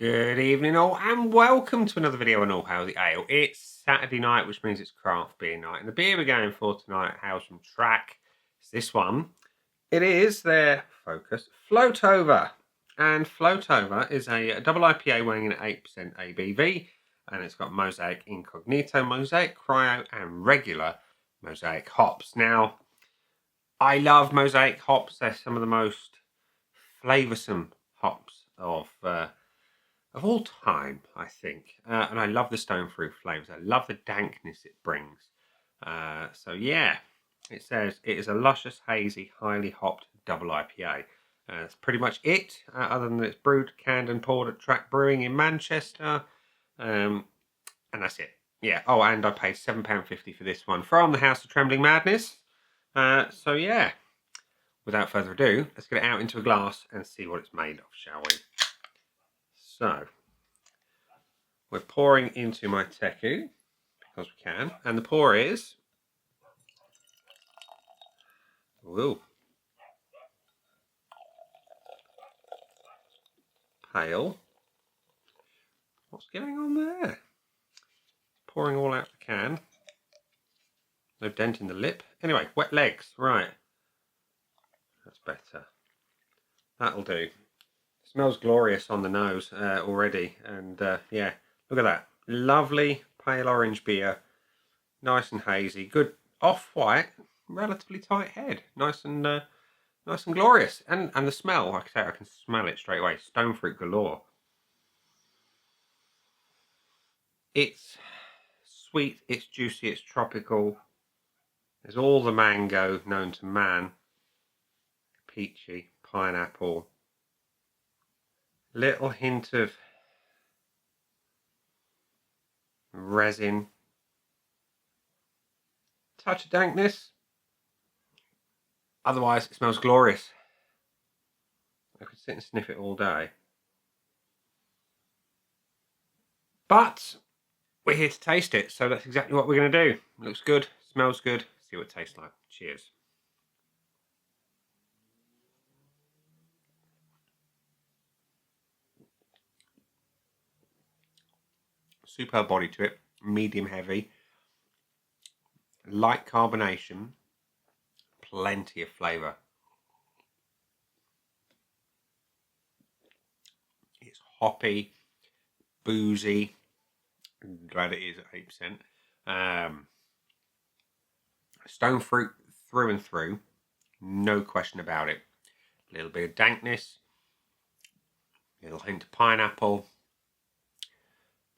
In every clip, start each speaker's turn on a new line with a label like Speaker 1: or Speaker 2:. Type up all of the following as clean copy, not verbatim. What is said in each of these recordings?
Speaker 1: Good evening all and welcome to another video on All Hail the Ale. It's Saturday night, which means it's craft beer night, and the beer we're going for tonight, House from Track, is this one. It is their focus, Float Over, and Float Over is a double IPA weighing in at 8% ABV, and it's got Mosaic Incognito, Mosaic Cryo, and regular Mosaic hops. Now, I love Mosaic hops. They're some of the most flavoursome hops of all time, I think. And I love the stone fruit flavours. I love the dankness it brings. So yeah, it says it is a luscious, hazy, highly hopped double IPA. That's pretty much it, other than it's brewed, canned and poured at Track Brewing in Manchester. And that's it. Yeah. Oh, and I paid £7.50 for this one from the House of Trembling Madness. So yeah, without further ado, let's get it out into a glass and see what it's made of, shall we? So, we're pouring into my teku, because we can, and the pour is... Ooh. Pale. What's going on there? Pouring all out the can. No dent in the lip. Anyway, wet legs, right. That's better. That'll do. Smells glorious on the nose already, and yeah, look at that. Lovely pale orange beer, nice and hazy, good off-white, relatively tight head, nice and glorious, and the smell, like I say, I can smell it straight away. Stone fruit galore. It's sweet, it's juicy, it's tropical. There's all the mango known to man. Peachy, pineapple. Little hint of resin. Touch of dankness. Otherwise, it smells glorious. I could sit and sniff it all day. But we're here to taste it, so that's exactly what we're going to do. It looks good, smells good, see what it tastes like. Cheers. Superb body to it, medium heavy, light carbonation, plenty of flavour. It's hoppy, boozy. I'm glad it is at 8%. Stone fruit through and through, no question about it. A little bit of dankness, a little hint of pineapple.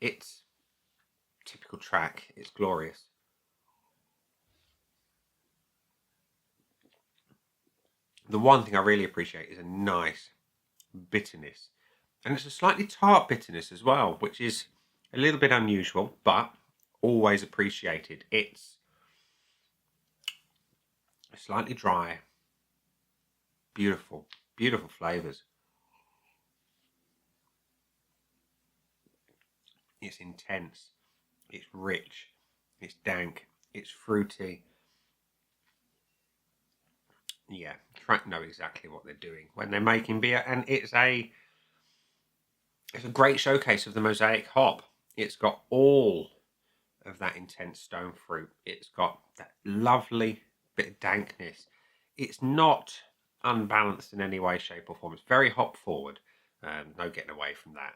Speaker 1: It's typical Track, it's glorious. The one thing I really appreciate is a nice bitterness. And it's a slightly tart bitterness as well, which is a little bit unusual, but always appreciated. It's slightly dry. Beautiful, beautiful flavours. It's intense. It's rich. It's dank. It's fruity. Yeah, Track know exactly what they're doing when they're making beer, and it's a great showcase of the Mosaic hop. It's got all of that intense stone fruit. It's got that lovely bit of dankness. It's not unbalanced in any way, shape or form. It's very hop forward. No getting away from that.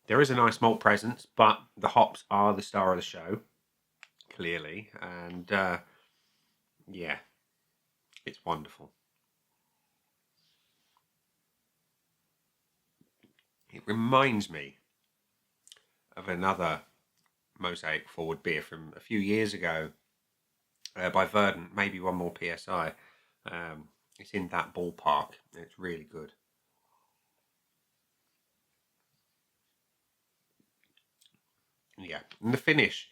Speaker 1: There is a nice malt presence, but the hops are the star of the show, clearly. And yeah, it's wonderful. It reminds me of another Mosaic forward beer from a few years ago by Verdant, maybe one more PSI. It's in that ballpark. It's really good. Yeah, and the finish.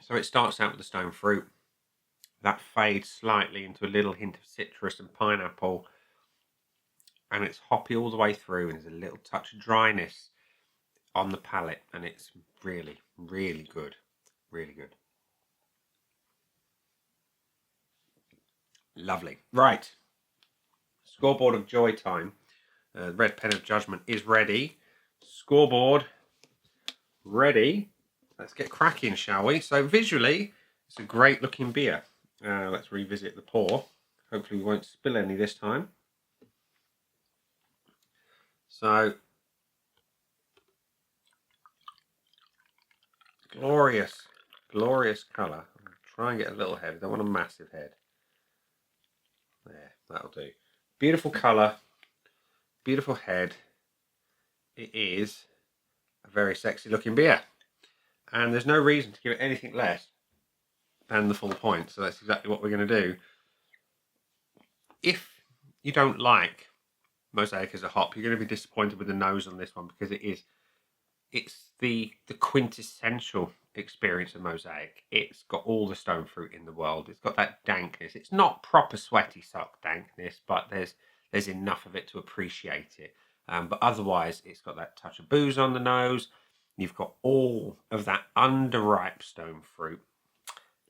Speaker 1: So it starts out with the stone fruit. That fades slightly into a little hint of citrus and pineapple. And it's hoppy all the way through, and there's a little touch of dryness on the palate, and it's really, really good. Really good. Lovely. Right. Scoreboard of joy time. The red pen of judgment is ready. Scoreboard ready. Let's get cracking, shall we? So visually, it's a great looking beer. Let's revisit the pour. Hopefully we won't spill any this time. So, glorious, glorious colour. Try and get a little head. I don't want a massive head. There, that'll do. Beautiful colour, beautiful head. It is a very sexy looking beer. And there's no reason to give it anything less than the full point. So that's exactly what we're going to do. If you don't like Mosaic as a hop, you're going to be disappointed with the nose on this one, because it's the quintessential experience of Mosaic. It's got all the stone fruit in the world. It's got that dankness. It's not proper sweaty sock dankness, but there's enough of it to appreciate it. But otherwise, it's got that touch of booze on the nose. You've got all of that underripe stone fruit.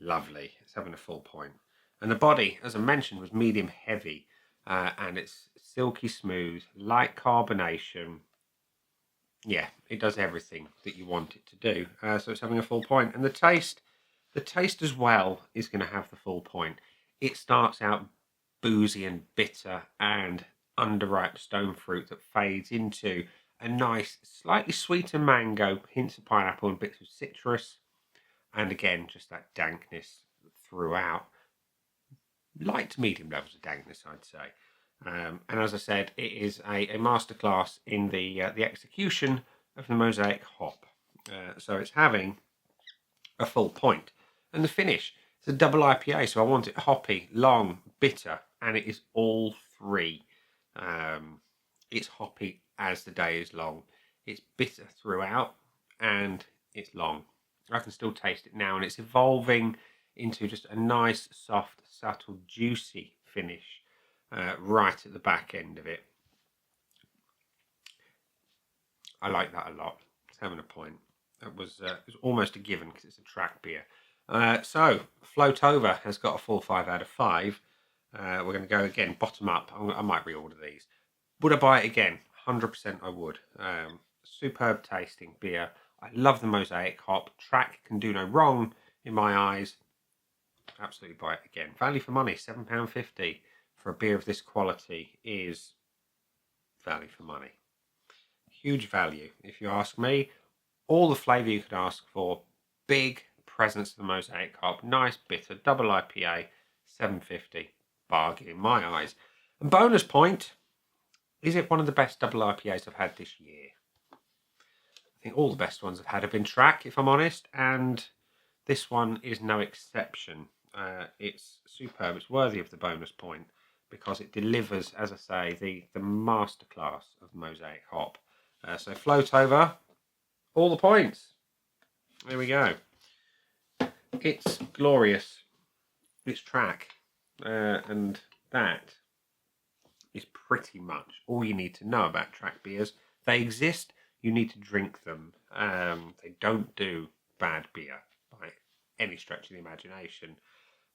Speaker 1: Lovely. It's having a full point. And the body, as I mentioned, was medium heavy. And it's silky smooth, light carbonation. Yeah, it does everything that you want it to do. So it's having a full point. And the taste as well is going to have the full point. It starts out boozy and bitter and underripe stone fruit that fades into a nice, slightly sweeter mango, hints of pineapple and bits of citrus. And again, just that dankness throughout. Light to medium levels of dankness, I'd say. And as I said, it is a masterclass in the execution of the Mosaic hop. So it's having a full point. And the finish, it's a double IPA, so I want it hoppy, long, bitter, and it is all three. It's hoppy as the day is long. It's bitter throughout, and it's long. I can still taste it now, and it's evolving into just a nice, soft, subtle, juicy finish right at the back end of it. I like that a lot. It's having a point. It was almost a given because it's a track beer. So, Float Over has got a full 5 out of 5. We're going to go again, bottom up. I might reorder these. Would I buy it again? 100% I would. Superb tasting beer. I love the Mosaic hop. Track can do no wrong in my eyes. Absolutely buy it again. Value for money, £7.50 for a beer of this quality is value for money. Huge value, if you ask me. All the flavour you could ask for. Big presence of the Mosaic hop. Nice bitter, double IPA, £7.50. Bargain in my eyes. And bonus point, is it one of the best double IPAs I've had this year? I think all the best ones I've had have been track, if I'm honest, and this one is no exception. It's superb. It's worthy of the bonus point because it delivers, as I say, the masterclass of Mosaic hop. So Float Over, all the points. There we go. It's glorious. It's track. And that is pretty much all you need to know about track beers. They exist. You need to drink them. They don't do bad beer by any stretch of the imagination.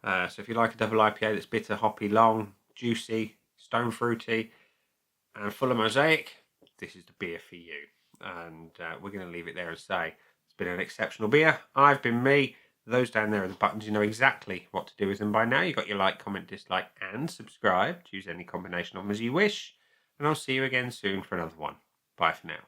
Speaker 1: So if you like a double IPA that's bitter, hoppy, long, juicy, stone fruity, and full of Mosaic, this is the beer for you. And we're going to leave it there and say it's been an exceptional beer. I've been me. Those down there are the buttons. You know exactly what to do with them by now. You've got your like, comment, dislike, and subscribe. Choose any combination of them as you wish. And I'll see you again soon for another one. Bye for now.